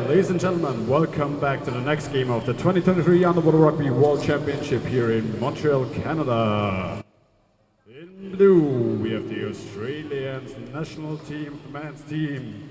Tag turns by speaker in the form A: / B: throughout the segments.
A: ladies and gentlemen, welcome back to the next game of the 2023 Underwater Rugby World Championship here in Montreal, Canada. In blue, we have the Australians national team, men's team.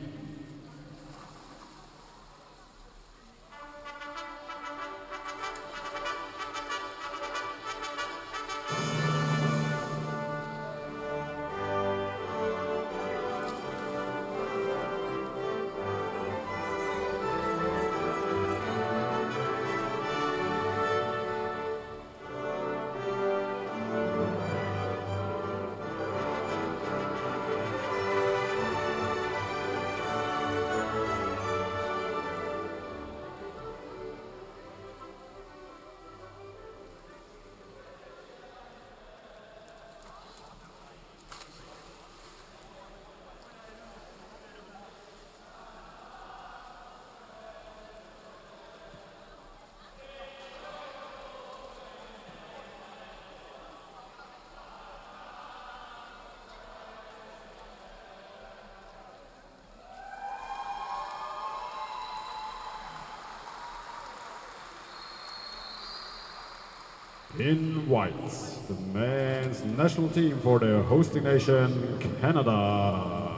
A: In whites, the men's national team for the hosting nation, Canada.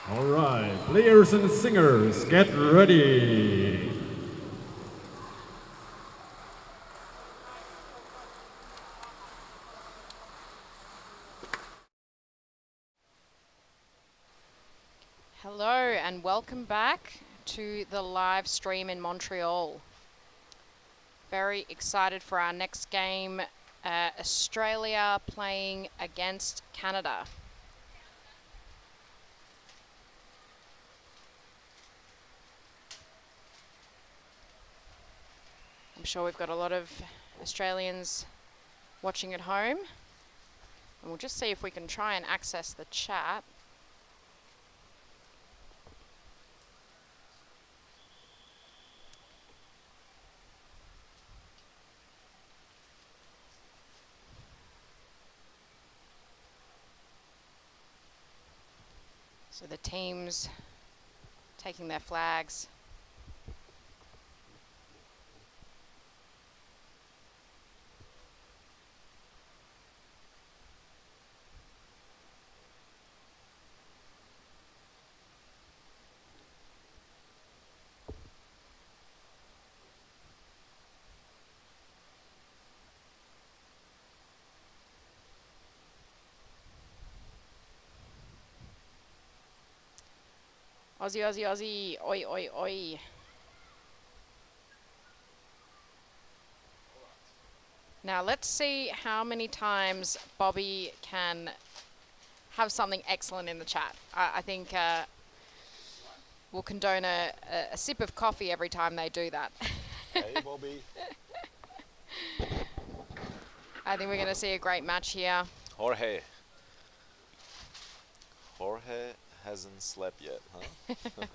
A: All right, players and singers, get ready.
B: Hello and welcome back to the live stream in Montreal. Very excited for our next game, Australia playing against Canada. I'm sure we've got a lot of Australians watching at home. And we'll just see if we can try and access the chat. So the teams taking their flags. Aussie, Aussie, Aussie, oi, oi, oi. Now let's see how many times Bobby can have something excellent in the chat. I think we'll condone a sip of coffee every time they do that.
C: Hey, Bobby.
B: I think we're going to see a great match here.
C: Jorge hasn't slept yet, huh?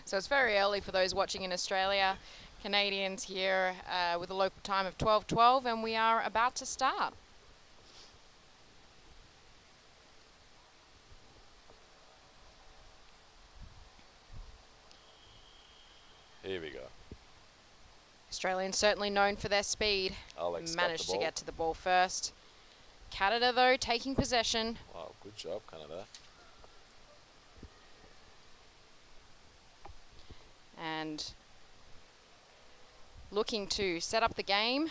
B: So it's very early for those watching in Australia. Canadians here with a local time of 12:12, and we are about to start.
C: Here we go.
B: Australians certainly known for their speed.
C: Alex
B: Managed
C: got the
B: to
C: ball.
B: get to the ball first. Canada, though, taking possession.
C: Wow, good job, Canada.
B: And looking to set up the game.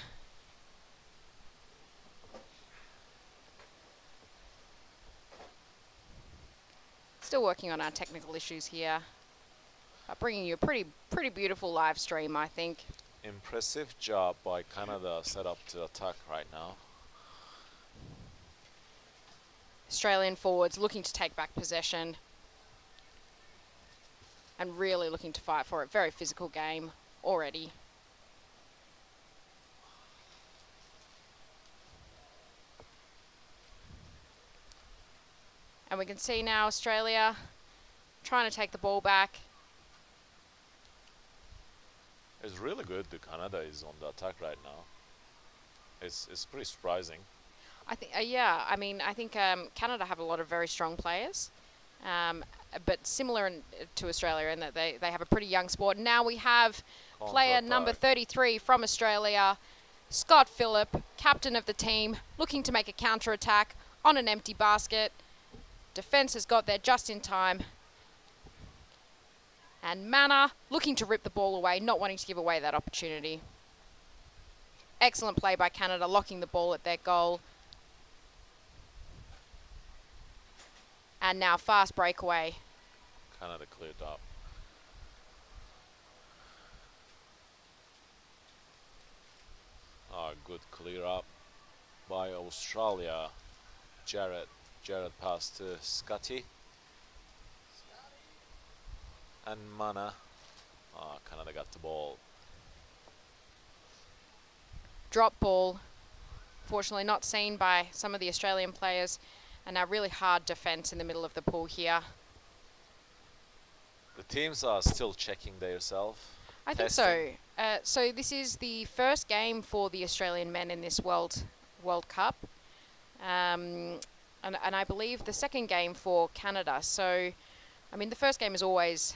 B: Still working on our technical issues here. But bringing you a pretty beautiful live stream, I think.
C: Impressive job by Canada set up to attack right now.
B: Australian forwards looking to take back possession. And really looking to fight for it. Very physical game already. And we can see now Australia trying to take the ball back.
C: It's really good that Canada is on the attack right now. It's pretty surprising.
B: I think, yeah. I mean, I think Canada have a lot of very strong players, but similar to Australia in that they have a pretty young squad. Now we have player number 33 from Australia, Scott Phillip, captain of the team, looking to make a counter-attack on an empty basket. Defence has got there just in time. And Mana looking to rip the ball away, not wanting to give away that opportunity. Excellent play by Canada, locking the ball at their goal. And now fast breakaway.
C: Canada cleared up. Good clear up by Australia. Jared passed to Scotty. And Mana. Canada got the ball.
B: Drop ball. Fortunately not seen by some of the Australian players. And now really hard defence in the middle of the pool here.
C: The teams are still checking themselves.
B: I think so. So this is the first game for the Australian men in this World Cup. And I believe the second game for Canada. So, I mean, the first game is always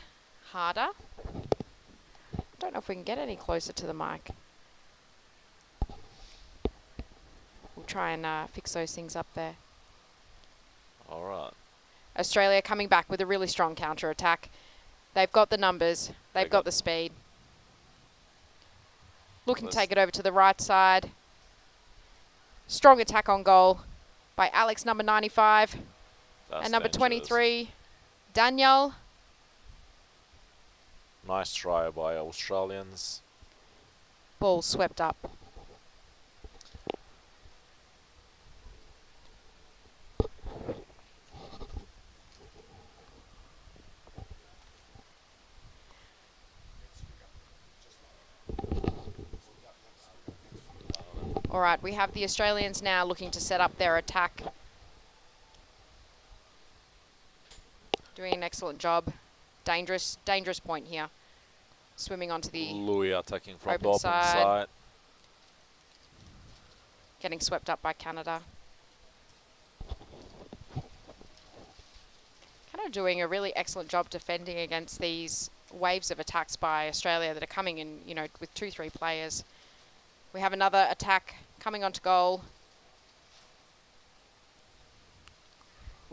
B: harder. I don't know if we can get any closer to the mic. We'll try and fix those things up there.
C: All right.
B: Australia coming back with a really strong counter-attack. They've got the numbers. They've got the speed. Looking to take it over to the right side. Strong attack on goal by Alex, number 95. And number 23, Daniel.
C: Nice try by Australians.
B: Ball swept up. All right, we have the Australians now looking to set up their attack. Doing an excellent job. Dangerous point here. Swimming onto the
C: Louis attacking from the open
B: side.
C: side.
B: Getting swept up by Canada. Canada doing a really excellent job defending against these waves of attacks by Australia that are coming in, you know, with 2-3 players. We have another attack coming onto goal.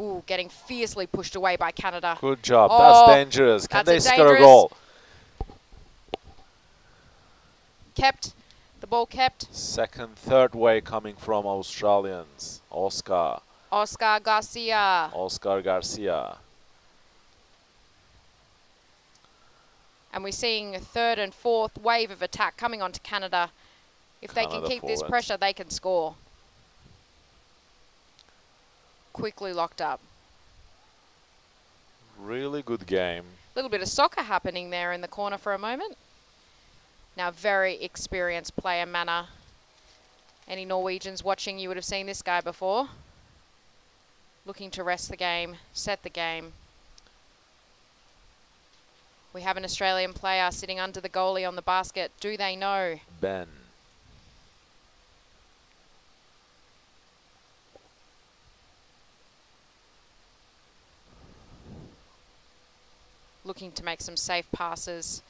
B: Ooh, getting fiercely pushed away by Canada.
C: Good job.
B: Oh,
C: that's dangerous. Can they score a
B: dangerous.
C: goal?
B: Kept. The ball kept.
C: Second, third way coming from Australians. Oscar
B: Garcia.
C: Oscar Garcia.
B: And we're seeing a third and fourth wave of attack coming onto Canada. If they can
C: Canada
B: keep this
C: forward.
B: pressure, they can score. Quickly locked up.
C: Really good game.
B: A little bit of soccer happening there in the corner for a moment. Now very experienced player, Mana. Any Norwegians watching, you would have seen this guy before. Looking to rest the game, set the game. We have an Australian player sitting under the goalie on the basket. Do they know?
C: Ben.
B: Looking to make some safe passes.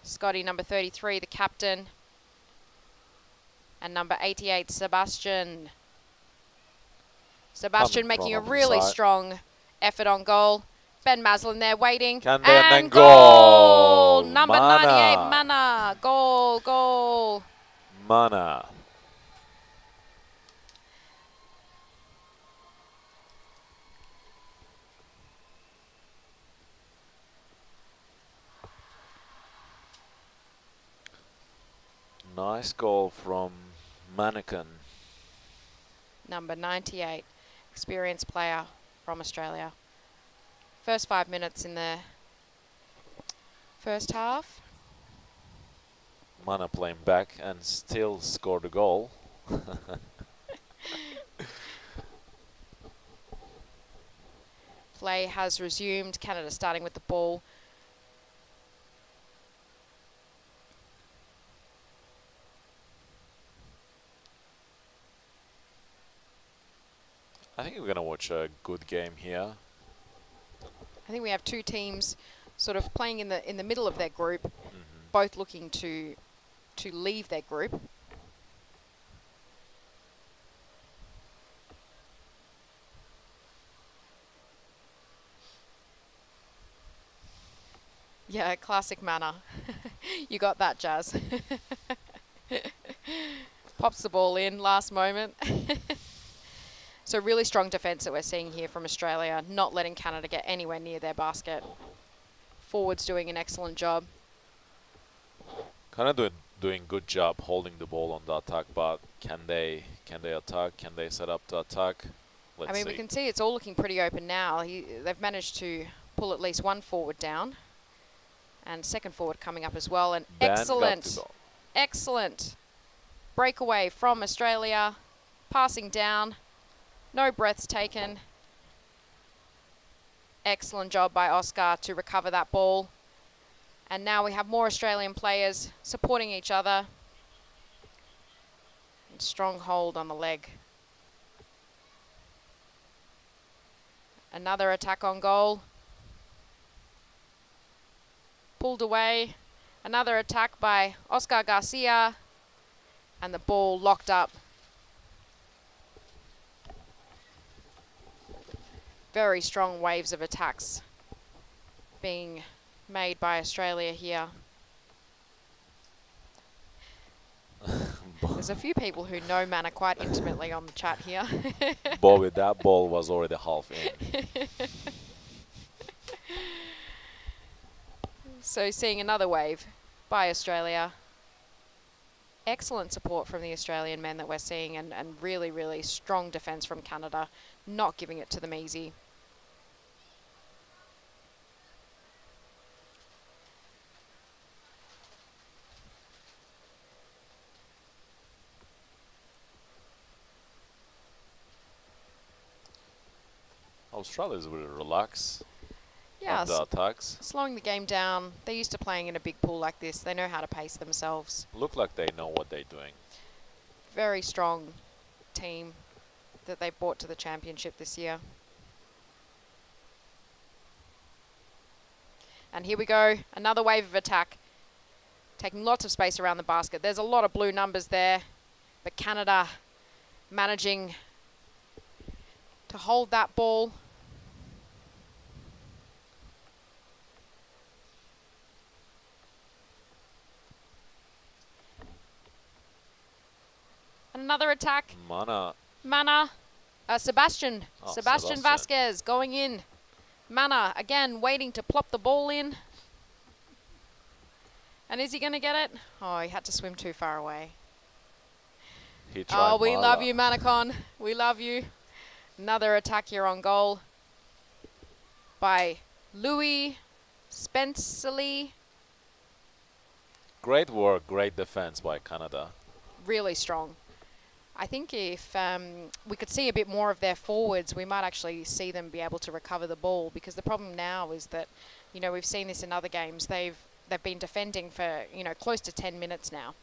B: Scotty, number 33, the captain. And number 88, Sebastian. Sebastian making a really strong effort on goal. Ben Maslin there waiting.
C: And goal!
B: Number 98, Mana. Goal, goal.
C: Mana. Nice goal from Mannequin.
B: Number 98, experienced player from Australia. First 5 minutes in the first half.
C: Mana playing back and still scored a goal.
B: Play has resumed. Canada starting with the ball.
C: I think we're going to watch a good game here.
B: I think we have two teams sort of playing in the middle of their group, both looking to leave their group. Yeah, classic manner. You got that, Jazz. Pops the ball in last moment. So really strong defence that we're seeing here from Australia, not letting Canada get anywhere near their basket. Forwards doing an excellent job.
C: Canada doing good job holding the ball on the attack, but can they attack? Can they set up to attack? Let's see.
B: We can see it's all looking pretty open now. They've managed to pull at least one forward down, and second forward coming up as well. And excellent breakaway from Australia, passing down. No breaths taken. Excellent job by Oscar to recover that ball. And now we have more Australian players supporting each other. And strong hold on the leg. Another attack on goal. Pulled away. Another attack by Oscar Garcia. And the ball locked up. Very strong waves of attacks being made by Australia here. There's a few people who know Mana quite intimately on the chat here.
C: Bobby, that ball was already half in.
B: So seeing another wave by Australia. Excellent support from the Australian men that we're seeing, and really, really strong defence from Canada, not giving it to them easy.
C: Australia's will relax
B: Yeah,
C: on the attacks.
B: slowing the game down. They're used to playing in a big pool like this. They know how to pace themselves.
C: Look like they know what they're doing.
B: Very strong team that they brought to the championship this year. And here we go, another wave of attack. Taking lots of space around the basket. There's a lot of blue numbers there, but Canada managing to hold that ball. And another attack. Sebastian. Sebastian Vasquez going in. Mana again waiting to plop the ball in. And is he going to get it? Oh, he had to swim too far away. Oh, we love you, Manacon. We love you. Another attack here on goal by Louis Spenceley.
C: Great work, great defense by Canada.
B: Really strong. I think if we could see a bit more of their forwards, we might actually see them be able to recover the ball, because the problem now is that, you know, we've seen this in other games. They've been defending for, you know, close to 10 minutes now.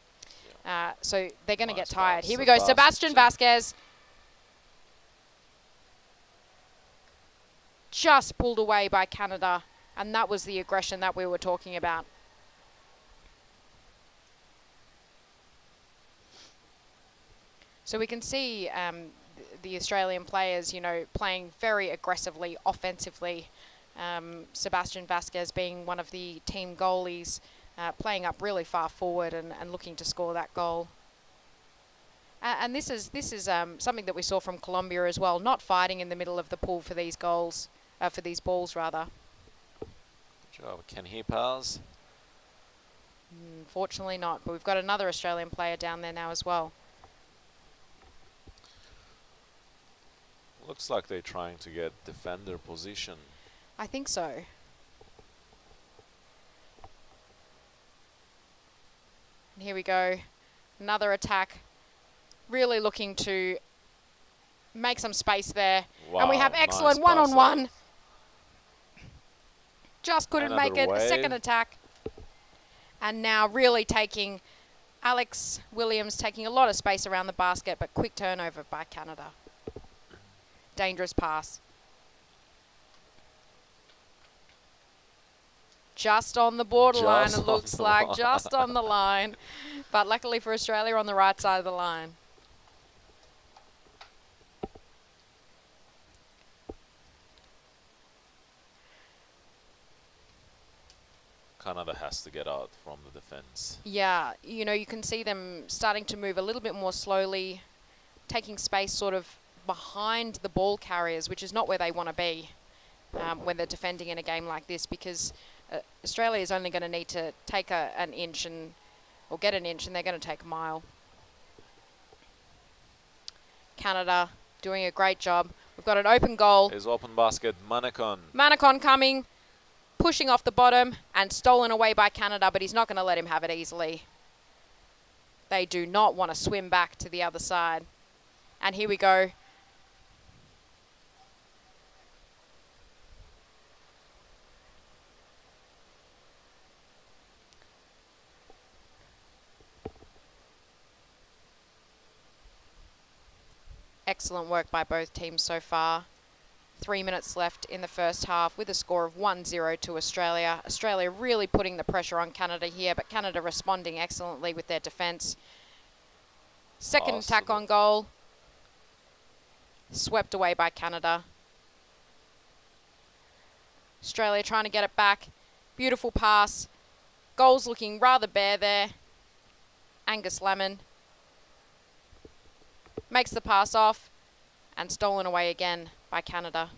B: So they're going to get tired. Here we go, Sebastian Vasquez. Just pulled away by Canada, and that was the aggression that we were talking about. So we can see the Australian players, you know, playing very aggressively, offensively. Sebastian Vasquez being one of the team goalies, playing up really far forward and looking to score that goal. And this is something that we saw from Colombia as well, not fighting in the middle of the pool for these goals, for these balls rather.
C: Good job. Can he pass?
B: Fortunately not, but we've got another Australian player down there now as well.
C: Looks like they're trying to get defender position.
B: I think so. And here we go. Another attack. Really looking to make some space there.
C: Wow,
B: and we have excellent
C: nice
B: one-on-one. Just couldn't
C: Another
B: make it. A
C: wave.
B: second attack. And now really taking Alex Williams, taking a lot of space around the basket, but quick turnover by Canada. Dangerous pass. Just on the borderline,
C: Just
B: it looks
C: on the
B: like.
C: line.
B: Just on the line. But luckily for Australia, on the right side of the line.
C: Canada has to get out from the defense.
B: Yeah, you know, you can see them starting to move a little bit more slowly, taking space sort of behind the ball carriers, which is not where they want to be when they're defending in a game like this, because Australia is only going to need to take an inch or get an inch, and they're going to take a mile. Canada doing a great job. We've got an open goal.
C: His open basket, Manekon.
B: Manekon coming, pushing off the bottom and stolen away by Canada, but he's not going to let him have it easily. They do not want to swim back to the other side. And here we go. Excellent work by both teams so far. 3 minutes left in the first half with a score of 1-0 to Australia. Australia really putting the pressure on Canada here, but Canada responding excellently with their defence. Second attack on goal. Swept away by Canada. Australia trying to get it back. Beautiful pass. Goals looking rather bare there. Angus Lemon makes the pass off and stolen away again by Canada.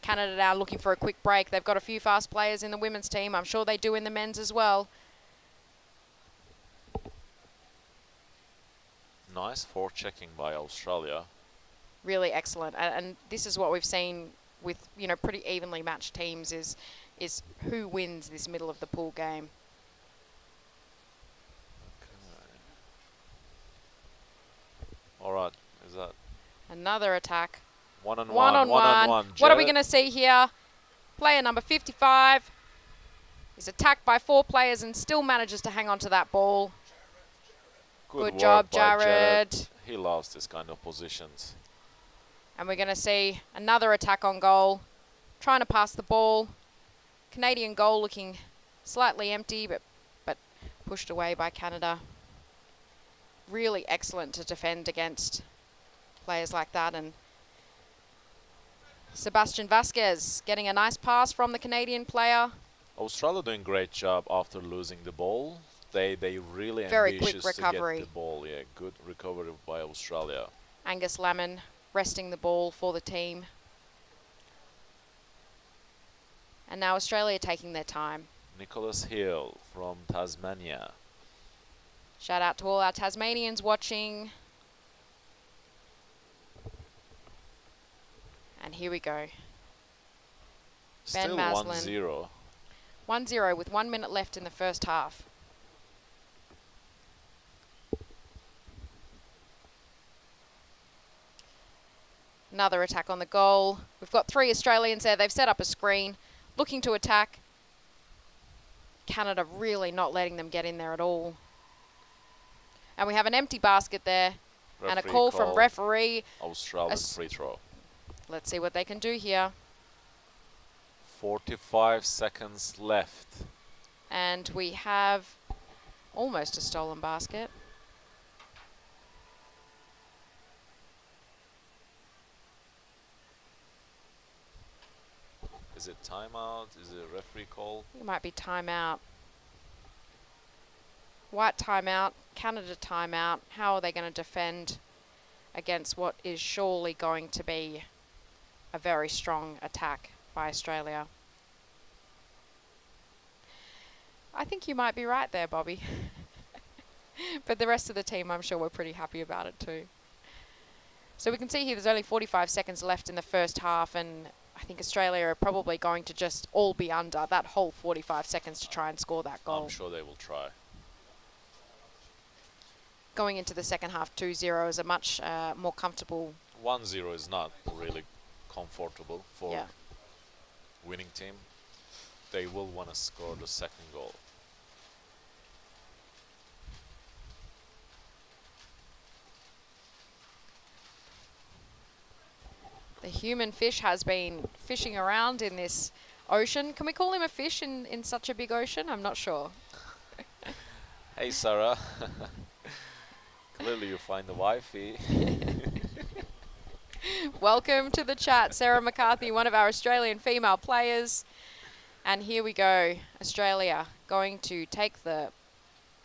B: Canada now looking for a quick break. They've got a few fast players in the women's team. I'm sure they do in the men's as well.
C: Nice forechecking by Australia.
B: Really excellent. And this is what we've seen with, you know, pretty evenly matched teams is who wins this middle of the pool game.
C: All right, is that
B: Another attack.
C: one-on-one?
B: One-on-one. What are we going to see here? Player number 55 is attacked by 4 players and still manages to hang on to that ball. Good job, Jared.
C: He loves this kind of positions.
B: And we're going to see another attack on goal. Trying to pass the ball. Canadian goal looking slightly empty, but pushed away by Canada. Really excellent to defend against players like that. And Sebastian Vasquez getting a nice pass from the Canadian player.
C: Australia doing great job after losing the ball. They really
B: Very
C: ambitious
B: quick recovery.
C: to get the ball. Yeah, good recovery by Australia.
B: Angus Lemon resting the ball for the team. And now Australia taking their time.
C: Nicholas Hill from Tasmania.
B: Shout out to all our Tasmanians watching. And here we go.
C: Still
B: Ben
C: 1-0.
B: 1-0 with 1 minute left in the first half. Another attack on the goal. We've got 3 Australians there. They've set up a screen, looking to attack. Canada really not letting them get in there at all. And we have an empty basket there. And a call from referee.
C: Australian free throw.
B: Let's see what they can do here.
C: 45 seconds left.
B: And we have almost a stolen basket.
C: Is it timeout? Is it referee call?
B: It might be timeout. White timeout, Canada timeout. How are they going to defend against what is surely going to be a very strong attack by Australia? I think you might be right there, Bobby. But the rest of the team, I'm sure, were pretty happy about it too. So we can see here there's only 45 seconds left in the first half, and I think Australia are probably going to just all be under that whole 45 seconds to try and score that goal.
C: I'm sure they will try.
B: Going into the second half, 2-0 is a much more comfortable...
C: 1-0 is not really comfortable for winning team. They will want to score the second goal.
B: The human fish has been fishing around in this ocean. Can we call him a fish in such a big ocean? I'm not sure.
C: Hey, Sarah. Clearly you find the wifey.
B: Welcome to the chat, Sarah McCarthy, one of our Australian female players. And here we go. Australia going to take the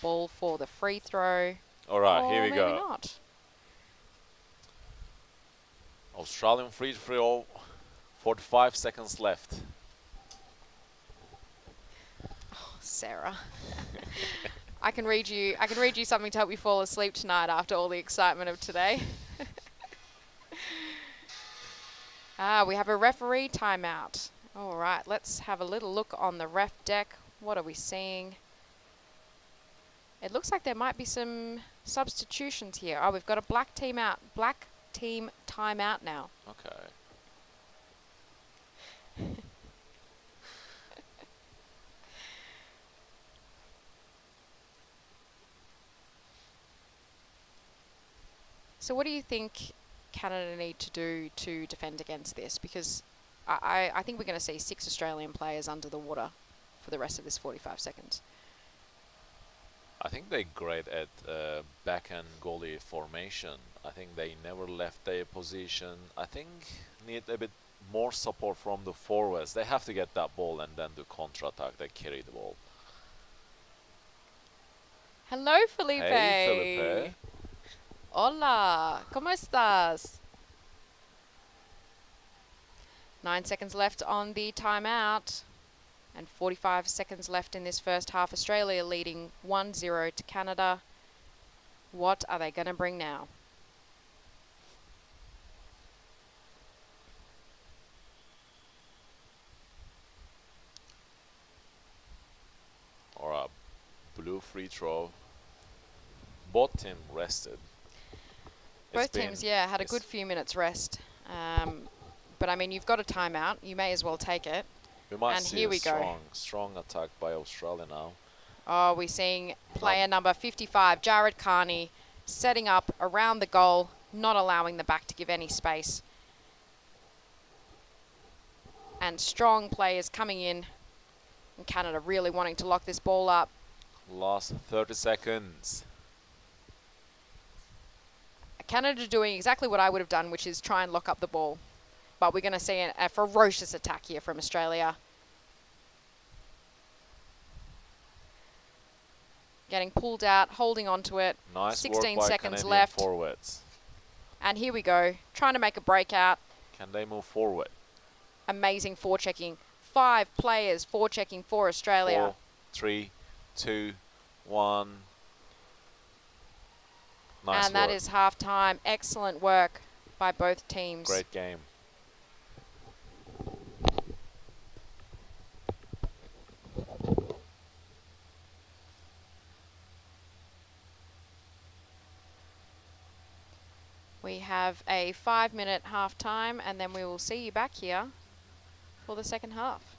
B: ball for the free throw.
C: All right, here we
B: maybe
C: go.
B: Not.
C: Australian free throw, 45 seconds left.
B: Oh, Sarah. I can read you something to help you fall asleep tonight after all the excitement of today. We have a referee timeout. All right, let's have a little look on the ref deck. What are we seeing? It looks like there might be some substitutions here. Oh, we've got a black team timeout now.
C: Okay.
B: So what do you think Canada need to do to defend against this? Because I think we're going to see 6 Australian players under the water for the rest of this 45 seconds.
C: I think they're great at backhand goalie formation. I think they never left their position. I think need a bit more support from the forwards. They have to get that ball and then do counter-attack. They carry the ball.
B: Hello, Felipe.
C: Hey, Felipe.
B: Hola, ¿cómo estás? 9 seconds left on the timeout. And 45 seconds left in this first half. Australia leading 1-0 to Canada. What are they going to bring now?
C: Or a blue free throw. Both teams rested.
B: Both teams, yeah, had a good few minutes rest. But, I mean, you've got a timeout. You may as well take it.
C: We might
B: and
C: see
B: here
C: a
B: we go.
C: strong attack by Australia now.
B: Oh, we're seeing player number 55, Jared Carney, setting up around the goal, not allowing the back to give any space. And strong players coming in. And Canada really wanting to lock this ball up.
C: Last 30 seconds.
B: Canada doing exactly what I would have done, which is try and lock up the ball. But we're going to see a ferocious attack here from Australia. Getting pulled out, holding on to it.
C: Nice
B: 16
C: work by
B: seconds
C: Canadian
B: left.
C: Forwards.
B: And here we go, trying to make a breakout.
C: Can they move forward?
B: Amazing forechecking. 5 players forechecking for Australia.
C: 4, 3, 2, 1. Nice
B: and that
C: work.
B: is half time. Excellent work by both teams.
C: Great game.
B: We have a 5-minute half time, and then we will see you back here for the second half.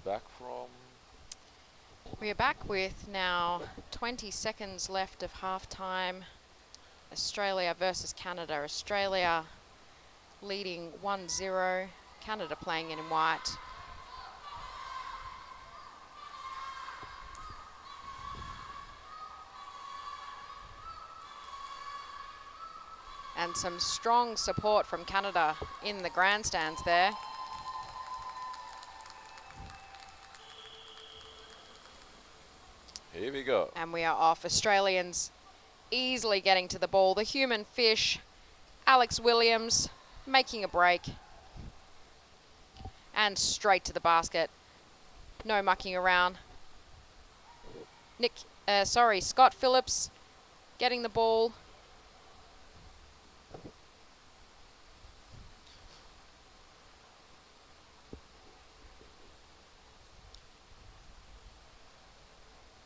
C: Back from
B: We are back with now 20 seconds left of half time. Australia versus Canada. Australia leading 1-0. Canada playing in white. And some strong support from Canada in the grandstands there.
C: Here we go.
B: And we are off. Australians easily getting to the ball. The human fish, Alex Williams, making a break. And straight to the basket. No mucking around. Scott Phillips getting the ball.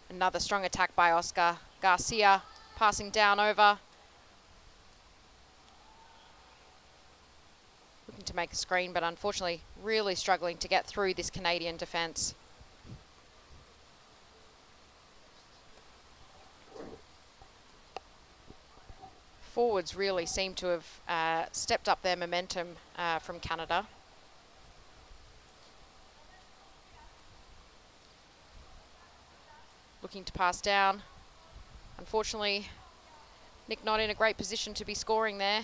B: Another strong attack by Oscar Garcia, passing down over. Looking to make a screen, but unfortunately really struggling to get through this Canadian defence. Forwards really seem to have stepped up their momentum from Canada. Looking to pass down. Unfortunately, Nick not in a great position to be scoring there.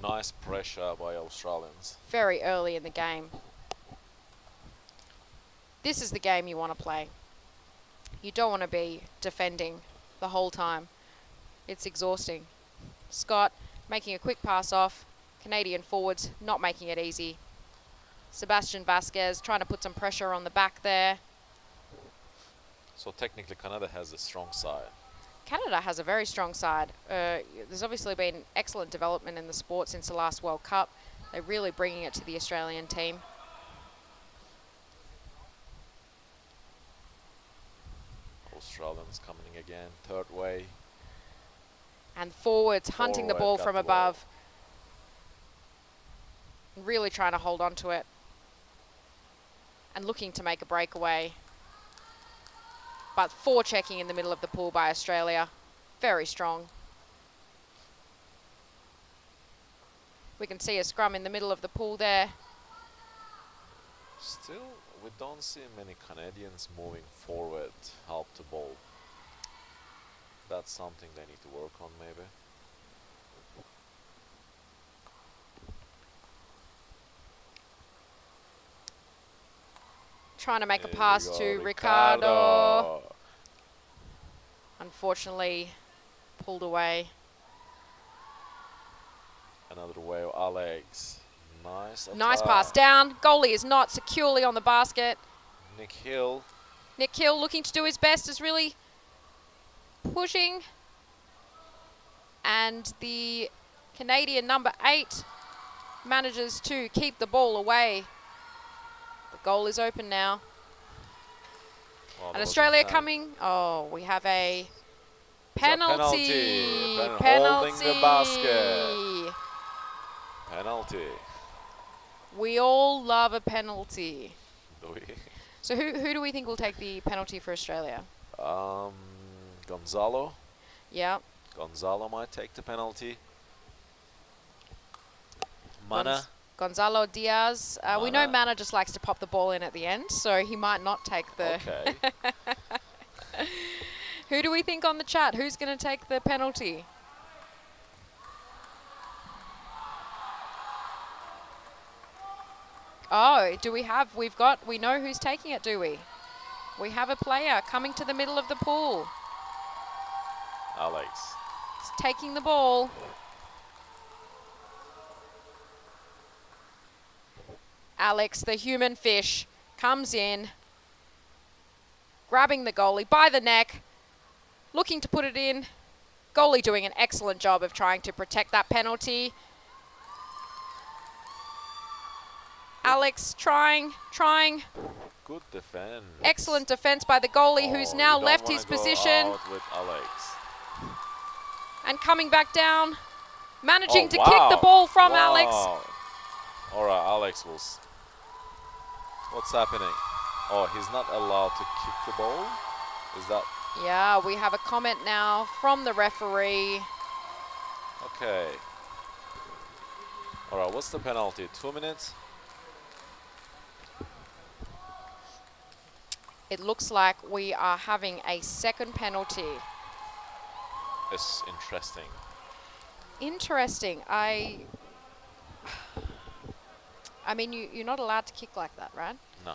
C: Nice pressure by Australians.
B: Very early in the game. This is the game you want to play. You don't want to be defending the whole time. It's exhausting. Scott making a quick pass off. Canadian forwards not making it easy. Sebastian Vasquez trying to put some pressure on the back there.
C: So technically Canada has a strong side.
B: Canada has a very strong side. There's obviously been excellent development in the sport since the last World Cup. They're really bringing it to the Australian team.
C: Australians coming again, third way.
B: And forwards hunting the ball from above. Really trying to hold on to it. And looking to make a breakaway. But forechecking in the middle of the pool by Australia. Very strong. We can see a scrum in the middle of the pool there.
C: Still, we don't see many Canadians moving forward, help the ball. That's something they need to work on maybe.
B: Trying to make a
C: Here
B: pass
C: we
B: to
C: go,
B: Ricardo. Unfortunately, pulled away.
C: Another way of Alex. Nice attack.
B: Nice pass down. Goalie is not securely on the basket.
C: Nick Hill.
B: Nick Hill looking to do his best, is really pushing. And the Canadian number 8 manages to keep the ball away. The goal is open now.
C: Oh,
B: And Australia coming. Oh, we have a penalty.
C: Holding the basket. Penalty.
B: We all love a penalty.
C: Do we?
B: So who do we think will take the penalty for Australia?
C: Gonzalo.
B: Yeah.
C: Gonzalo might take the penalty. Mana.
B: Gonzalo Diaz. We know Mana just likes to pop the ball in at the end, so he might not take the...
C: Okay.
B: Who do we think on the chat? Who's going to take the penalty? Oh, do we have... We know who's taking it, do we? We have a player coming to the middle of the pool.
C: Alex.
B: He's taking the ball. Alex, the human fish, comes in, grabbing the goalie by the neck, looking to put it in. Goalie doing an excellent job of trying to protect that penalty. Alex trying.
C: Good defense.
B: Excellent defense by the goalie, who's now left his position.
C: Out with Alex.
B: And coming back down, managing to kick the ball from Alex.
C: All right, Alex was... What's happening? Oh, he's not allowed to kick the ball? Is that...
B: Yeah, we have a comment now from the referee.
C: Okay. All right, what's the penalty? 2 minutes?
B: It looks like we are having a second penalty.
C: It's interesting.
B: Interesting. I mean, you're not allowed to kick like that, right?
C: No.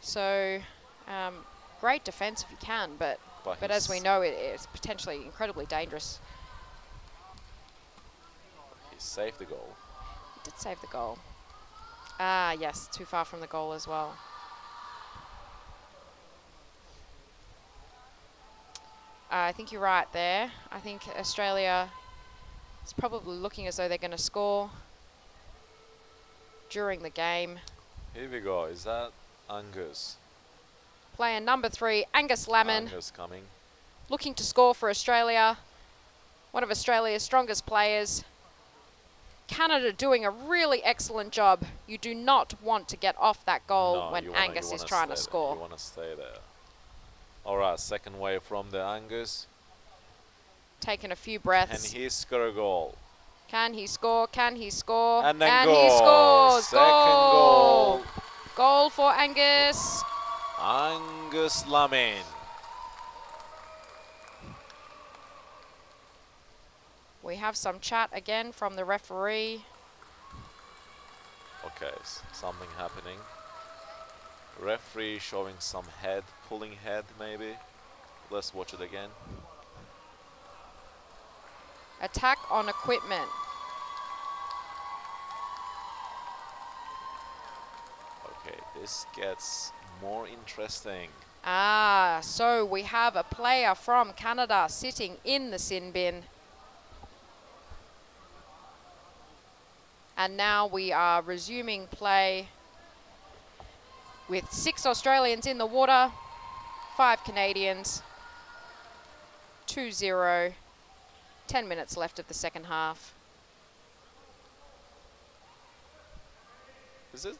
B: So, great defense if you can, but as we know, it's potentially incredibly dangerous.
C: He saved the goal.
B: He did save the goal. Ah, yes, too far from the goal as well. I think you're right there. I think Australia is probably looking as though they're going to score during the game.
C: Here we go. Is that Angus?
B: Player number 3, Angus Lammin,
C: Angus coming.
B: looking to score for Australia. One of Australia's strongest players. Canada doing a really excellent job. You do not want to get off that goal
C: No,
B: when
C: you wanna-
B: Angus
C: you
B: is
C: wanna
B: trying to
C: stay
B: score.
C: You want to stay there. All right, second wave from the Angus.
B: Taking a few
C: Can
B: breaths.
C: he score a goal?
B: Can he score? Can he score?
C: And then
B: he scores.
C: Second goal.
B: Goal for Angus.
C: Angus Lammin.
B: We have some chat again from the referee.
C: Okay, something happening. Referee showing some head, pulling head maybe. Let's watch it again.
B: Attack on equipment.
C: Okay, this gets more interesting.
B: Ah, so we have a player from Canada sitting in the sin bin. And now we are resuming play with 6 Australians in the water, 5 Canadians, 2-0, 10 minutes left of the second half.
C: Is it?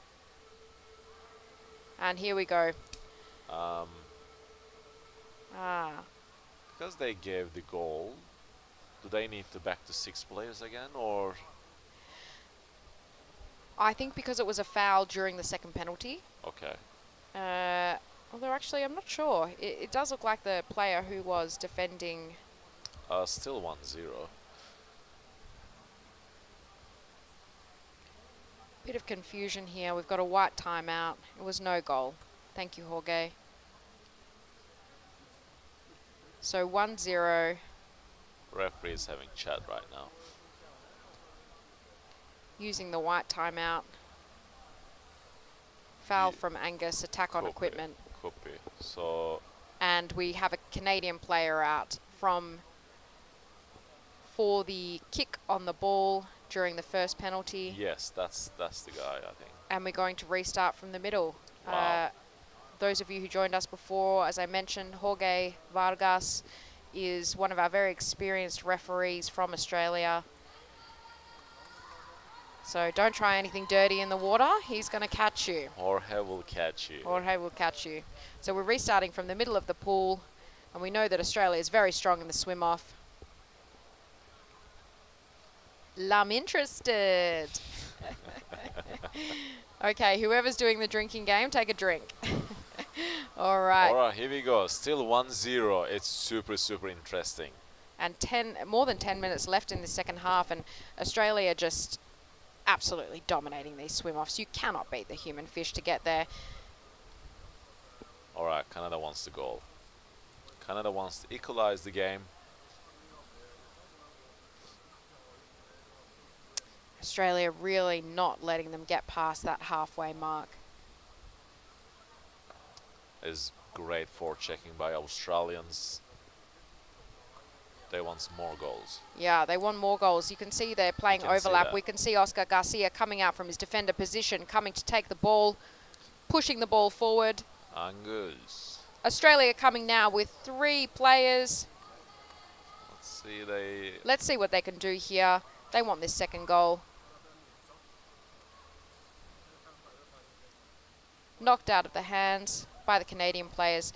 B: And here we go.
C: Because they gave the goal, do they need to back to 6 players again, or?
B: I think because it was a foul during the second penalty.
C: Okay.
B: Although actually I'm not sure. It does look like the player who was defending.
C: Still 1-0.
B: Bit of confusion here. We've got a white timeout. It was no goal. Thank you, Jorge. So 1-0.
C: Referee is having chat right now.
B: Using the white timeout. Foul from Angus, attack on equipment.
C: Could be. So.
B: And we have a Canadian player out for the kick on the ball during the first penalty.
C: Yes, that's the guy, I think.
B: And we're going to restart from the middle.
C: Wow.
B: Those of you who joined us before, as I mentioned, Jorge Vargas is one of our very experienced referees from Australia. So don't try anything dirty in the water. He's going to catch you.
C: Jorge will catch you.
B: Jorge will catch you. So we're restarting from the middle of the pool. And we know that Australia is very strong in the swim-off. I'm interested. Okay, whoever's doing the drinking game, take a drink. All right.
C: All right, here we go. Still 1-0. It's super, super interesting.
B: And more than 10 minutes left in the second half, and Australia just absolutely dominating these swim-offs. You cannot beat the human fish to get there.
C: All right, Canada wants the goal. Canada wants to equalize the game.
B: Australia really not letting them get past that halfway mark.
C: Is great forechecking by Australians. They want some more goals.
B: Yeah, they want more goals. You can see they're playing overlap.
C: that.
B: We can see Oscar Garcia coming out from his defender position, coming to take the ball, pushing the ball forward.
C: Angus.
B: Australia coming now with 3 players. Let's see what they can do here. They want this second goal. Knocked out of the hands by the Canadian players.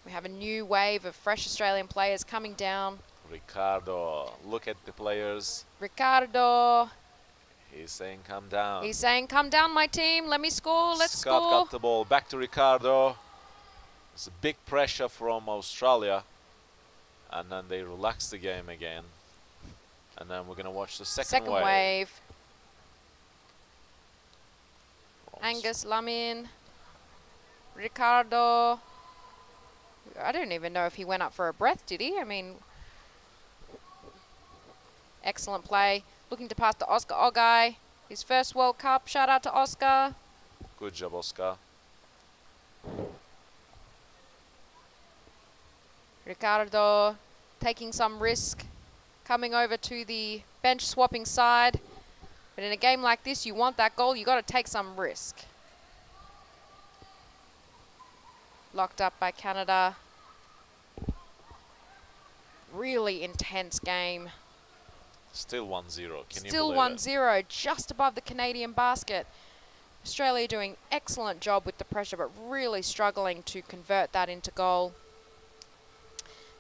B: We have a new wave of fresh Australian players coming down.
C: Ricardo, look at the players.
B: Ricardo.
C: He's saying, come down.
B: He's saying, come down, my team. Let me score. Let's
C: Scott
B: score.
C: got the ball back to Ricardo. It's a big pressure from Australia. And then they relax the game again. And then we're going to watch the second wave.
B: Angus Lammin. Ricardo. I don't even know if he went up for a breath, did he? I mean, Excellent play. Looking to pass to Oscar Ogai. His first World Cup. Shout out to Oscar.
C: Good job, Oscar.
B: Ricardo taking some risk. Coming over to the bench swapping side. But in a game like this, you want that goal. You got to take some risk. Locked up by Canada. Really intense game.
C: Still 1-0. Can you
B: Still
C: believe it?
B: 1-0, just above the Canadian basket. Australia doing excellent job with the pressure, but really struggling to convert that into goal.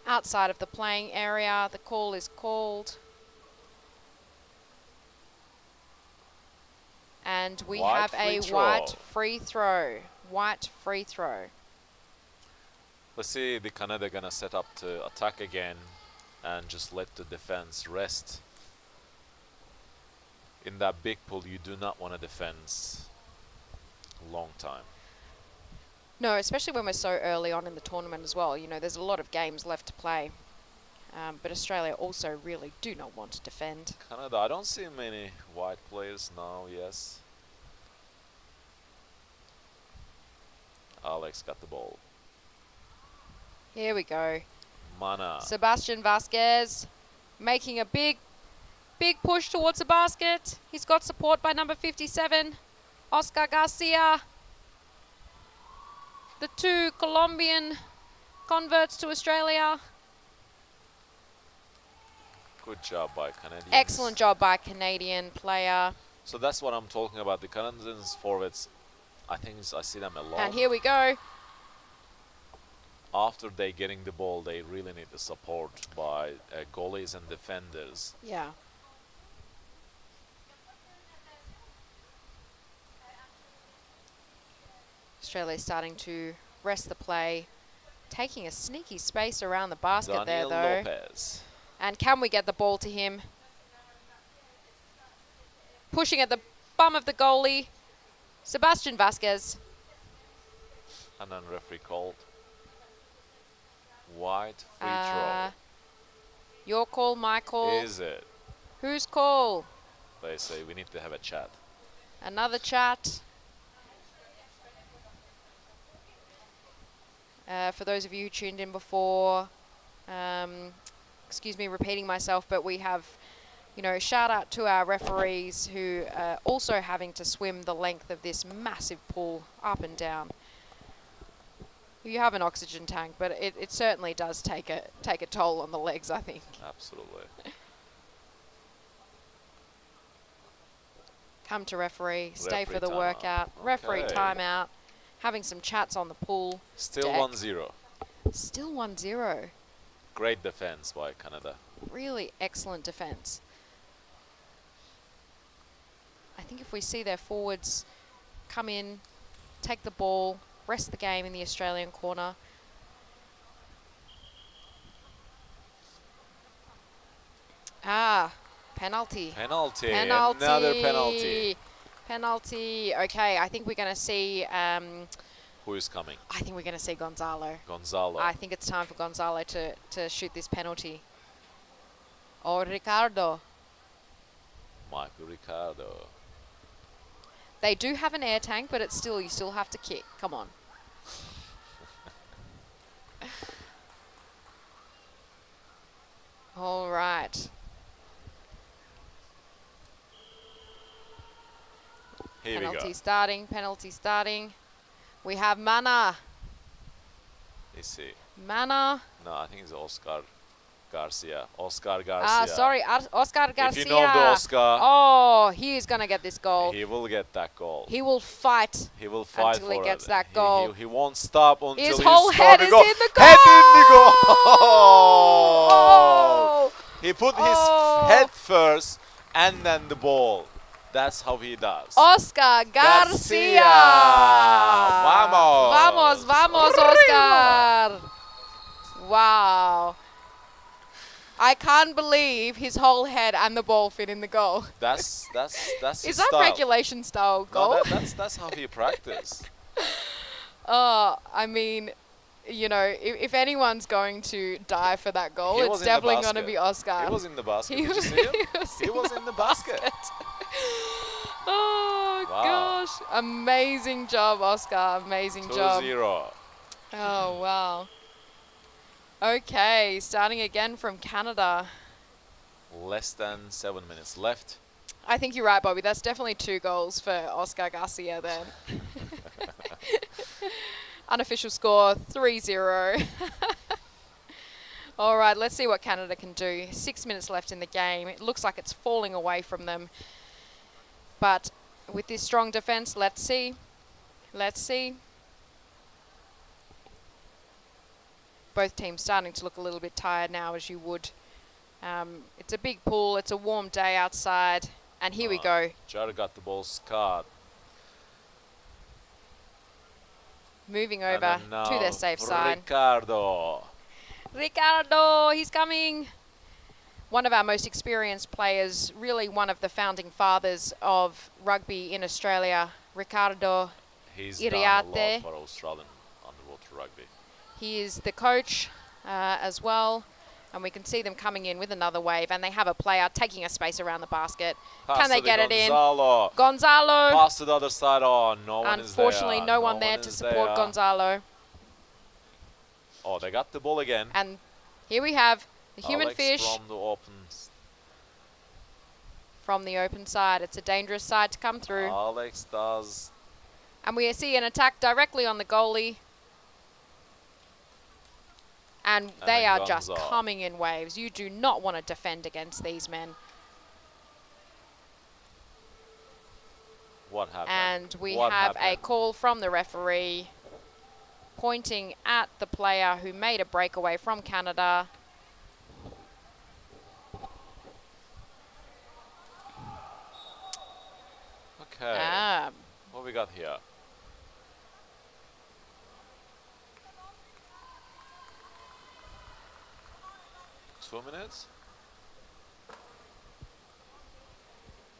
B: Outside of the playing area, the call is called. And we
C: White
B: have a
C: free throw.
B: white free throw. White free throw.
C: Let's see the Canada gonna set up to attack again and just let the defense rest. In that big pool, you do not want to defend a long time.
B: No, especially when we're so early on in the tournament as well. You know, there's a lot of games left to play. But Australia also really do not want to defend.
C: Canada, I don't see many white players now, yes. Alex got the ball.
B: Here we go.
C: Mana.
B: Sebastian Vasquez making a big push towards the basket. He's got support by number 57, Oscar Garcia. The two Colombian converts to Australia.
C: Good job by Canadians.
B: Excellent job by Canadian player.
C: So that's what I'm talking about. The Canadians forwards, I think I see them a lot.
B: And here we go.
C: After they getting the ball, they really need the support by goalies and defenders.
B: Yeah. Australia starting to rest the play, taking a sneaky space around the basket
C: Daniel
B: there though.
C: Lopez.
B: And can we get the ball to him? Pushing at the bum of the goalie, Sebastian Vasquez.
C: And then referee called. White free throw.
B: Your call, my call.
C: Is it?
B: Whose call?
C: They say we need to have a chat.
B: Another chat. For those of you who tuned in before, excuse me repeating myself, but we have, you know, shout out to our referees who are also having to swim the length of this massive pool up and down. You have an oxygen tank, but it certainly does take a toll on the legs, I think.
C: Absolutely.
B: Come to referee, stay for the
C: timeout.
B: workout. Referee
C: Okay.
B: timeout. Having some chats on the pool.
C: Still
B: deck.
C: 1-0.
B: Still 1-0.
C: Great defense by Canada.
B: Really excellent defense. I think if we see their forwards come in, take the ball, rest the game in the Australian corner. Penalty.
C: Penalty.
B: Penalty.
C: Another penalty.
B: Penalty. Okay, I think we're going to see...
C: Who is coming?
B: I think we're going to see Gonzalo.
C: Gonzalo.
B: I think it's time for Gonzalo to shoot this penalty. Or Ricardo.
C: Michael Ricardo.
B: They do have an air tank, but it's still, you still have to kick. Come on. All right.
C: Here we
B: Penalty
C: go.
B: starting, penalty starting. We have Mana.
C: Is he?
B: Mana.
C: No, I think it's Oscar Garcia. Oscar Garcia.
B: Sorry, Oscar Garcia.
C: If you know the Oscar,
B: Oh, he is going to get this goal.
C: he will get that goal.
B: He will fight.
C: He will fight
B: until
C: for
B: he gets
C: it.
B: that goal.
C: He won't stop until
B: His
C: he
B: whole head is in
C: goal.
B: the goal.
C: Head in the goal.
B: Oh.
C: He put
B: Oh.
C: his head first and then the ball. That's how he does.
B: Oscar Garcia.
C: Vamos.
B: Vamos, vamos, Oscar. Wow. I can't believe his whole head and the ball fit in the goal.
C: That's
B: Is
C: his
B: that
C: style.
B: regulation style goal?
C: No, that's how he practiced.
B: Oh, I mean, you know, if anyone's going to die for that goal,
C: He
B: it's
C: was in the
B: definitely going to
C: basket.
B: be Oscar.
C: He was in the basket.
B: He
C: Did you
B: was-
C: see him?
B: he
C: He was in the basket.
B: Oh,
C: Wow.
B: gosh. Amazing job, Oscar. Amazing job.
C: 2-0.
B: Oh, wow. Okay, starting again from Canada.
C: Less than 7 minutes left.
B: I think you're right, Bobby. That's definitely 2 goals for Oscar Garcia then. Unofficial score, 3-0. All right, let's see what Canada can do. 6 minutes left in the game. It looks like it's falling away from them. But with this strong defense, let's see. Let's see. Both teams starting to look a little bit tired now, as you would. It's a big pool. It's a warm day outside. And here we go.
C: Jared got the ball scarred.
B: Moving
C: And
B: over
C: then
B: to
C: now
B: their safe side.
C: Ricardo.
B: Ricardo, he's coming. One of our most experienced players, really one of the founding fathers of rugby in Australia, Ricardo.
C: He's
B: Iriarte.
C: done a lot for Australian underwater rugby.
B: He is the coach as well. And we can see them coming in with another wave. And they have a player taking a space around the basket.
C: Pass
B: Can they
C: to
B: get it in?
C: Gonzalo.
B: Gonzalo.
C: Pass to the other side. Oh, no one is there.
B: Unfortunately, no one there to
C: is
B: support
C: there.
B: Gonzalo.
C: Oh, they got the ball again.
B: And here we have the human
C: Alex
B: fish
C: from the open.
B: from the open side. It's a dangerous side to come through.
C: Alex does.
B: And we see an attack directly on the goalie. And they
C: then
B: are just
C: Gonzalo.
B: coming in waves. You do not want to defend against these men.
C: What happened?
B: And we
C: What
B: have a
C: happened?
B: call from the referee pointing at the player who made a breakaway from Canada.
C: Okay.
B: Ah,
C: What we got here? Two minutes?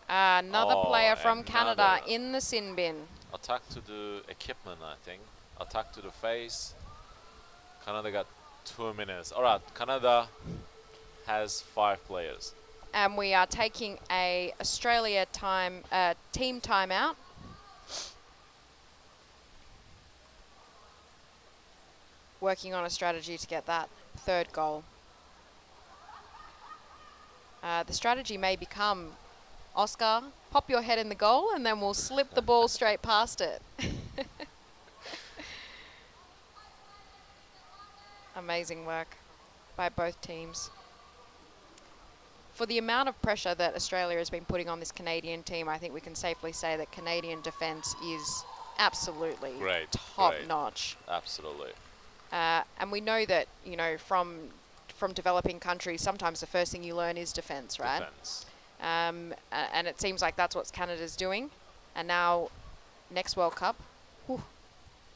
B: another
C: Oh,
B: player from Canada
C: another.
B: in the sin bin.
C: Attack to the equipment, I think. Attack to the face. Canada got 2 minutes. Alright, Canada has 5 players.
B: And we are taking a Australia team timeout. Working on a strategy to get that 3rd goal. The strategy may become, Oscar, pop your head in the goal and then we'll slip the ball straight past it. Amazing work by both teams. For the amount of pressure that Australia has been putting on this Canadian team, I think we can safely say that Canadian defence is absolutely
C: Great,
B: top
C: great.
B: notch.
C: Absolutely.
B: And we know that, you know, from developing countries, sometimes the first thing you learn is defence, right?
C: Defense.
B: And it seems like that's what Canada's doing. And now, next World Cup, whew,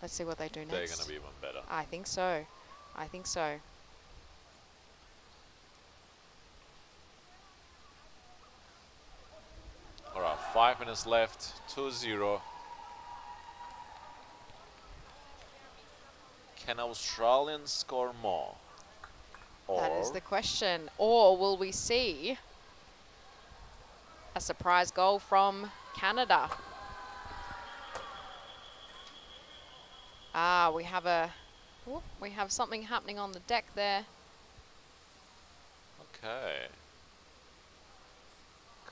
B: let's see what they do next.
C: They're going to be even better.
B: I think so. I think so.
C: Alright, 5 minutes left. 2-0. Can Australians score more?
B: That is
C: Or
B: the question. Or will we see a surprise goal from Canada? Ah, we have something happening on the deck there.
C: Okay.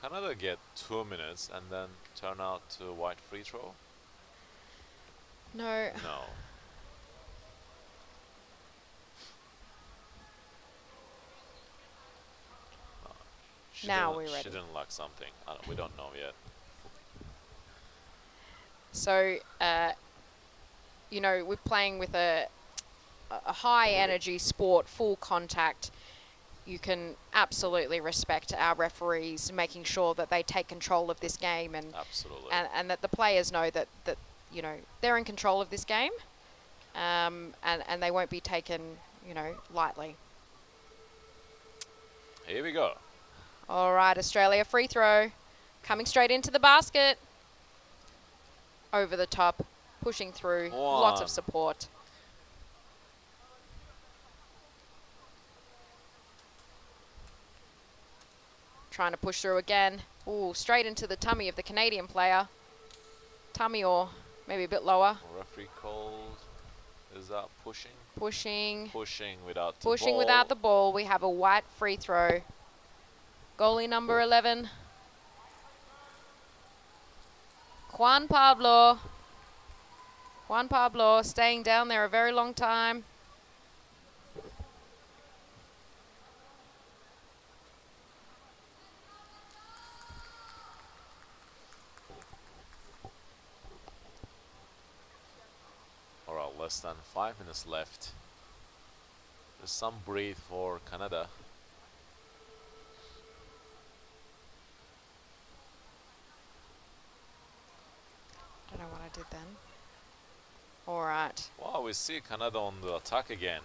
C: Canada get 2 minutes and then turn out to white free throw?
B: No.
C: No. She
B: Now
C: didn't-
B: we're ready.
C: She didn't like something. We don't know yet.
B: So, you know, we're playing with a high energy sport, full contact. You can absolutely respect our referees making sure that they take control of this game and
C: Absolutely.
B: and that the players know that you know they're in control of this game, and they won't be taken, you know, lightly.
C: Here we go.
B: All right, Australia free throw, coming straight into the basket. Over the top, pushing through, lots of
C: One.
B: support. trying to push through again. Ooh, straight into the tummy of the Canadian player. Tummy or maybe a bit lower.
C: Referee called. Is that pushing?
B: Pushing.
C: Pushing without the
B: Pushing
C: ball.
B: without the ball. We have a white free throw. Goalie number 11. Juan Pablo. Juan Pablo staying down there a very long time.
C: Alright, less than 5 minutes left. There's some breathe for Canada.
B: Don't know what I did then. Alright.
C: Wow, we see Canada on the attack again.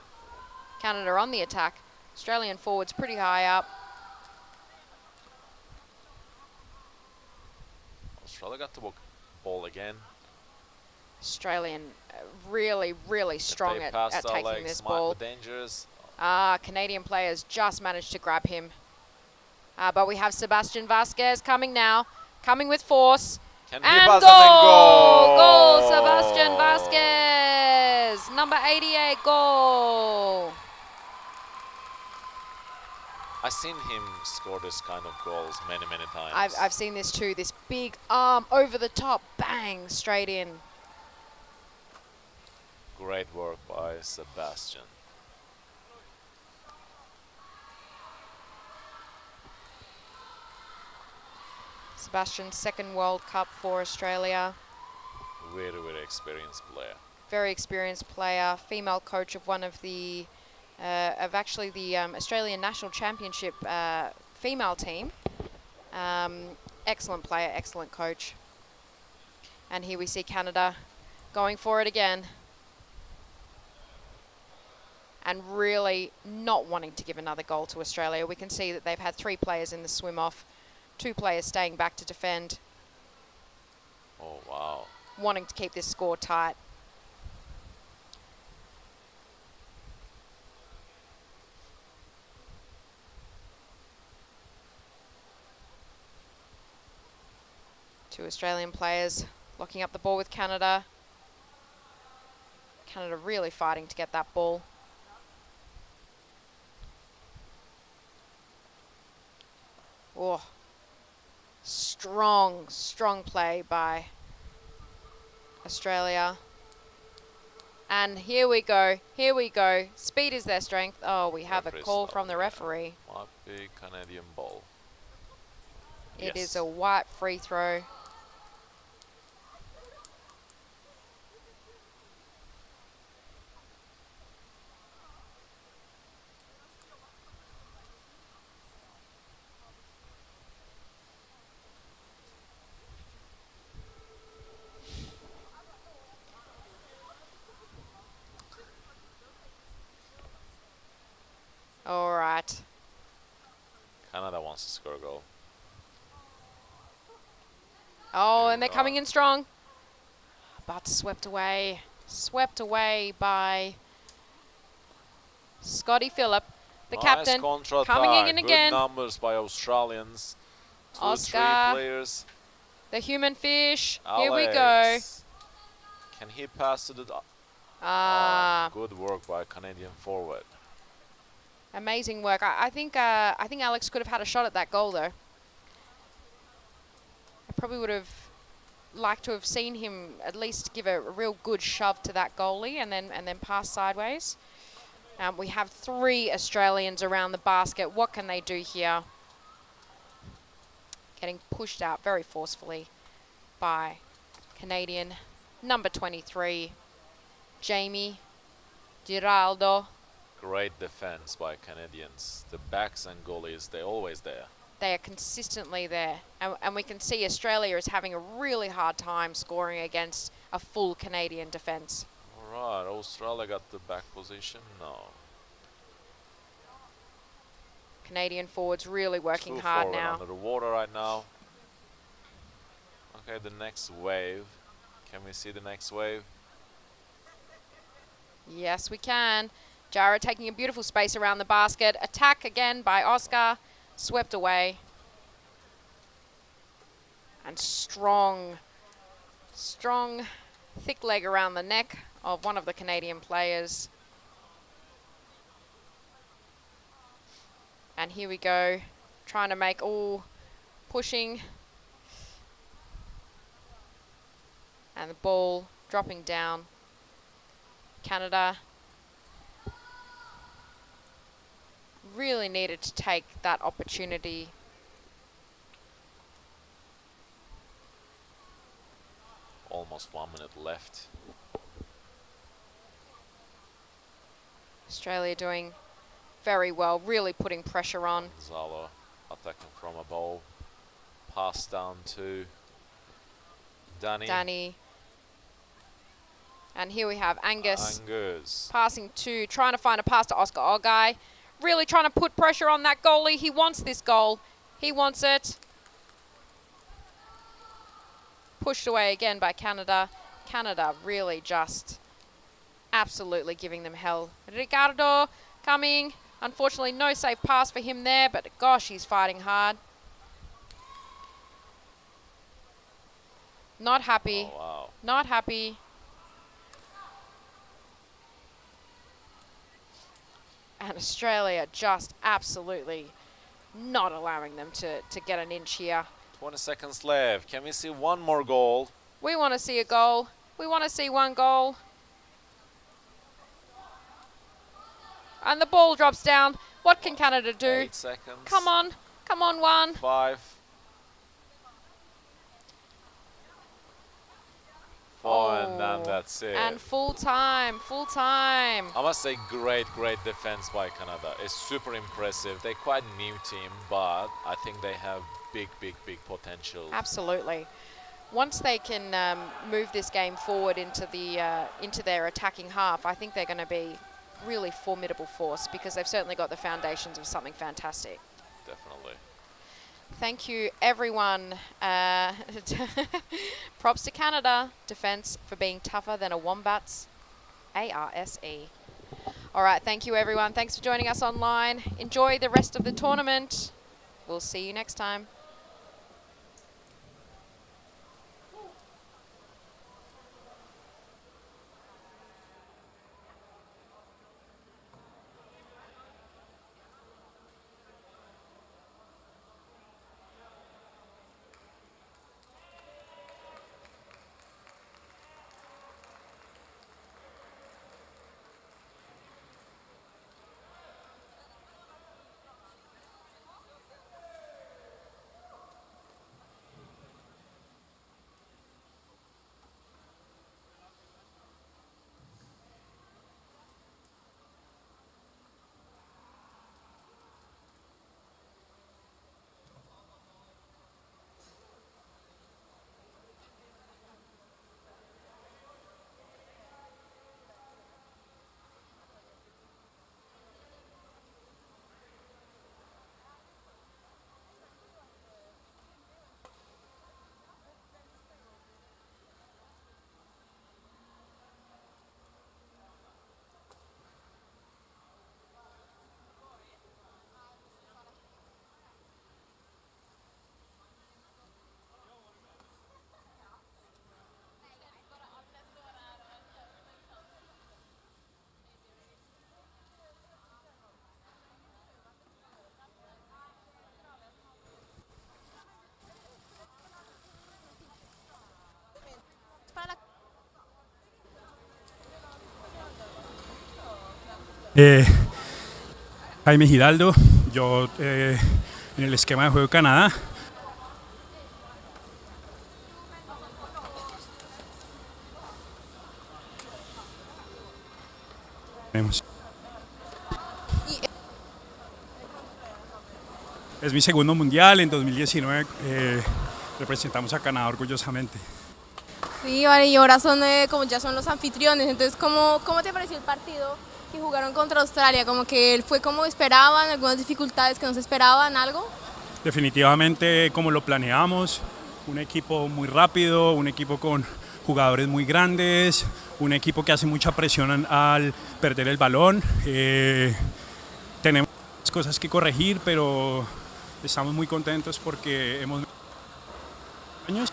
B: Canada on the attack. Australian forwards pretty high up.
C: Australia got the ball again.
B: Australian really, really strong
C: They
B: at
C: passed our
B: taking
C: legs,
B: this
C: smart
B: ball.
C: but dangerous.
B: Canadian players just managed to grab him. But we have Sebastian Vasquez coming now. Coming with force.
C: Can he
B: And
C: pass
B: goal! Goal, Sebastian Vasquez. Number 88, goal.
C: I've seen him score this kind of goals many, many times.
B: I've seen this too. This big arm over the top. Bang, straight in.
C: Great work by Sebastian.
B: Sebastian's second World Cup for Australia.
C: Very, very experienced player.
B: Very experienced player. Female coach of one of the, actually the Australian National Championship female team. Excellent player, excellent coach. And here we see Canada going for it again. And really not wanting to give another goal to Australia. We can see that they've had 3 players in the swim off. 2 players staying back to defend.
C: Oh, wow.
B: Wanting to keep this score tight. Two Australian players locking up the ball with Canada. Canada really fighting to get that ball. Oh, strong, strong play by Australia. And here we go, here we go. Speed is their strength. Oh, we have a
C: Referee
B: call
C: stop,
B: from the
C: yeah.
B: referee.
C: Might be Canadian ball.
B: It
C: Yes.
B: is a white free throw. All right.
C: Canada wants to score a goal.
B: Oh,
C: There
B: and
C: we
B: they're
C: go.
B: coming in strong. But swept away. Swept away by Scotty Phillip, the
C: Nice
B: captain.
C: contra
B: Coming
C: attack.
B: in
C: Good
B: again.
C: numbers by Australians. 2,
B: Oscar.
C: 3 players.
B: The human fish. Here we go.
C: Alex. Can he pass to the...
B: Ah,
C: good work by Canadian forward.
B: amazing work. I think Alex could have had a shot at that goal though. I probably would have liked to have seen him at least give a real good shove to that goalie and then pass sideways. We have 3 Australians around the basket. What can they do here? Getting pushed out very forcefully by Canadian number 23, Jamie Giraldo.
C: Great defense by Canadians. The backs and goalies, they're always there.
B: They are consistently there. And we can see Australia is having a really hard time scoring against a full Canadian defence.
C: Alright, Australia got the back position. No.
B: Canadian forwards really working
C: 2
B: hard
C: forward
B: now.
C: under the water right now. Okay, the next wave. Can we see the next wave?
B: Yes, we can. Jara taking a beautiful space around the basket. Attack again by Oscar. Swept away. And strong, thick leg around the neck of one of the Canadian players. And here we go, trying to make all pushing. And the ball dropping down. Canada really needed to take that opportunity.
C: Almost 1 minute left.
B: Australia doing very well, really putting pressure on.
C: Zalo attacking from above. Pass down to Danny.
B: And here we have Angus.
C: Angus.
B: Passing to, trying to find a pass to Oscar Ogai. Really trying to put pressure on that goalie. He wants this goal. He wants it. Pushed away again by Canada. Canada really just absolutely giving them hell. Ricardo coming. Unfortunately, no safe pass for him there, but gosh, he's fighting hard. Not happy.
C: Oh, wow.
B: Not happy. And Australia just absolutely not allowing them to get an inch here.
C: 20 seconds left. Can we see one more goal?
B: We want to see a goal. We want to see one goal. And the ball drops down. What can Canada do?
C: 8 seconds.
B: Come on. Come on, one.
C: 5. 4, and then that's it.
B: And full time. Full time.
C: I must say, great defense by Canada. It's super impressive. They're quite a new team, but I think they have big potential.
B: Absolutely. Once they can move this game forward into their attacking half, I think they're going to be really formidable force, because they've certainly got the foundations of something fantastic.
C: Definitely.
B: Thank you, everyone. Props to Canada defense for being tougher than a Wombats. ARSE. All right, thank you, everyone. Thanks for joining us online. Enjoy the rest of the tournament. We'll see you next time.
D: Jaime Giraldo, yo en el esquema de juego de Canadá. Es mi segundo mundial, en 2019 representamos a Canadá orgullosamente.
E: Sí, vale, y ahora son como ya son los anfitriones, entonces ¿cómo te pareció el partido que jugaron contra Australia? Como que fue como esperaban, algunas dificultades que no se esperaban, algo.
D: Definitivamente como lo planeamos, un equipo muy rápido, un equipo con jugadores muy grandes, un equipo que hace mucha presión al perder el balón. Tenemos cosas que corregir, pero estamos muy contentos porque hemos años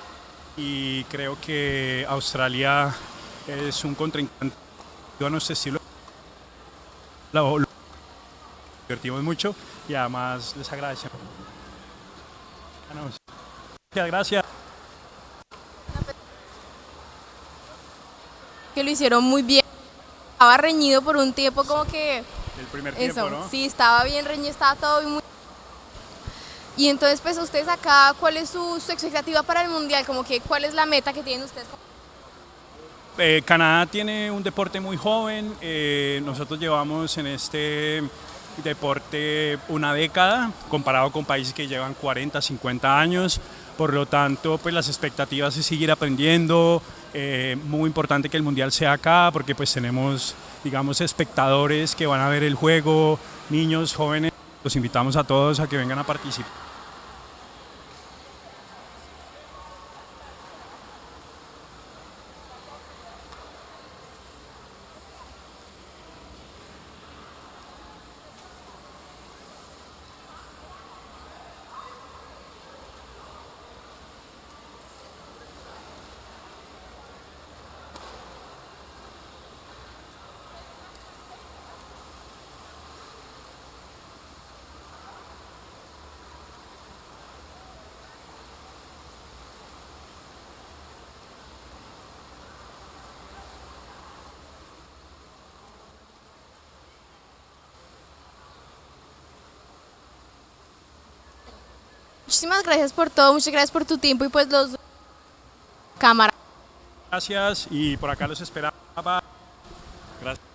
D: y creo que Australia es un contrincante a nuestro estilo. Lo divertimos mucho y además les agradecemos. Muchas gracias.
E: Que lo hicieron muy bien. Estaba reñido por un tiempo, como que
D: El primer
E: eso,
D: tiempo, ¿no?
E: sí, estaba bien reñido, estaba todo muy... Y entonces, pues ustedes acá, ¿cuál es su expectativa para el Mundial? Como que, ¿cuál es la meta que tienen ustedes?
D: Canadá tiene un deporte muy joven, nosotros llevamos en este deporte una década comparado con países que llevan 40, 50 años, por lo tanto pues las expectativas es seguir aprendiendo, muy importante que el Mundial sea acá porque pues tenemos digamos espectadores que van a ver el juego, niños, jóvenes, los invitamos a todos a que vengan a participar.
E: Muchísimas gracias por todo, muchas gracias por tu tiempo y pues los cámaras.
D: Gracias y por acá los esperaba. Gracias.